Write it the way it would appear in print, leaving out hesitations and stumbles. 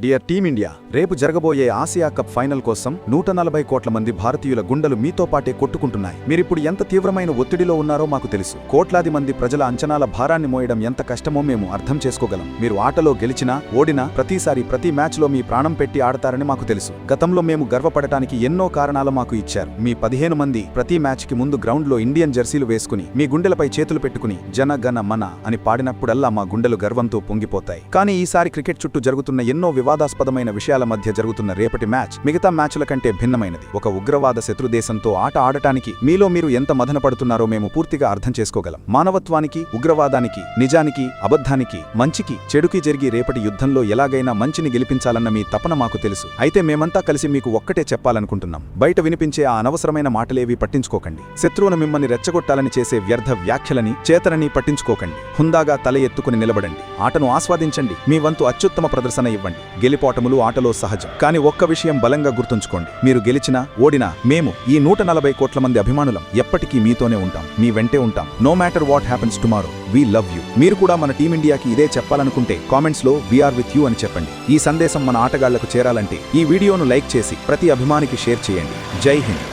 Dear team India, రేపు జరగబోయే Asia cup final కోసం 140 కోట్ల మంది భారతీయుల గుండెలు మీతో పాటే కొట్టుకుంటున్నాయి. మీరిప్పుడు ఎంత తీవ్రమైన ఒత్తిడిలో ఉన్నారో మాకు తెలుసు. కోట్లాది మంది ప్రజల అంచనాల భారాన్ని మోయడం ఎంత కష్టమో మేము అర్థం చేసుకోగలం. మీరు ఆటలో గెలిచినా ఓడినా ప్రతిసారి ప్రతి మ్యాచ్లో మీ ప్రాణం పెట్టి ఆడతారని మాకు తెలుసు. గతంలో మేము గర్వపడటానికి ఎన్నో కారణాలు మాకు ఇచ్చారు. మీ 15 మంది ప్రతి మ్యాచ్కి ముందు గ్రౌండ్లో ఇండియన్ జెర్సీలు వేసుకుని మీ గుండెలపై చేతులు పెట్టుకుని జన గణ మన అని పాడినప్పుడల్లా మా గుండెలు గర్వంతో పొంగిపోతాయి. కానీ ఈసారి క్రికెట్ చుట్టూ జరుగుతున్న ఎన్నో వివాదాస్పదమైన విషయాల మధ్య జరుగుతున్న రేపటి మ్యాచ్ మిగతా మ్యాచ్ల కంటే భిన్నమైనది. ఒక ఉగ్రవాద శత్రుదేశంతో ఆట ఆడటానికి మీలో మీరు ఎంత మదన పడుతున్నారో మేము పూర్తిగా అర్థం చేసుకోగలం. మానవత్వానికి, ఉగ్రవాదానికి, నిజానికి, అబద్ధానికి, మంచికి, చెడుకి జరిగి రేపటి యుద్ధంలో ఎలాగైనా మంచిని గెలిపించాలన్న మీ తపన మాకు తెలుసు. అయితే మేమంతా కలిసి మీకు ఒక్కటే చెప్పాలనుకుంటున్నాం. బయట వినిపించే ఆ అనవసరమైన మాటలేవి పట్టించుకోకండి. శత్రువును మిమ్మల్ని రెచ్చగొట్టాలని చేసే వ్యర్థ వ్యాఖ్యలని, చేతనని పట్టించుకోకండి. హుందాగా తల ఎత్తుకుని నిలబడండి. ఆటను ఆస్వాదించండి. మీ వంతు అత్యుత్తమ ప్రదర్శన ఇవ్వండి. గెలిపోటములు ఆటలో సహజం. కానీ ఒక్క విషయం బలంగా గుర్తుంచుకోండి. మీరు గెలిచినా ఓడినా మేము ఈ 140 కోట్ల మంది అభిమానులం ఎప్పటికీ మీతోనే ఉంటాం. మీ వెంటే ఉంటాం. No matter what happens tomorrow, we love you. మీరు కూడా మన టీమిండియాకి ఇదే చెప్పాలనుకుంటే కామెంట్స్ లో వీఆర్ విత్ యూ అని చెప్పండి. ఈ సందేశం మన ఆటగాళ్లకు చేరాలంటే ఈ వీడియోను లైక్ చేసి ప్రతి అభిమానికి షేర్ చేయండి. జై హింద్.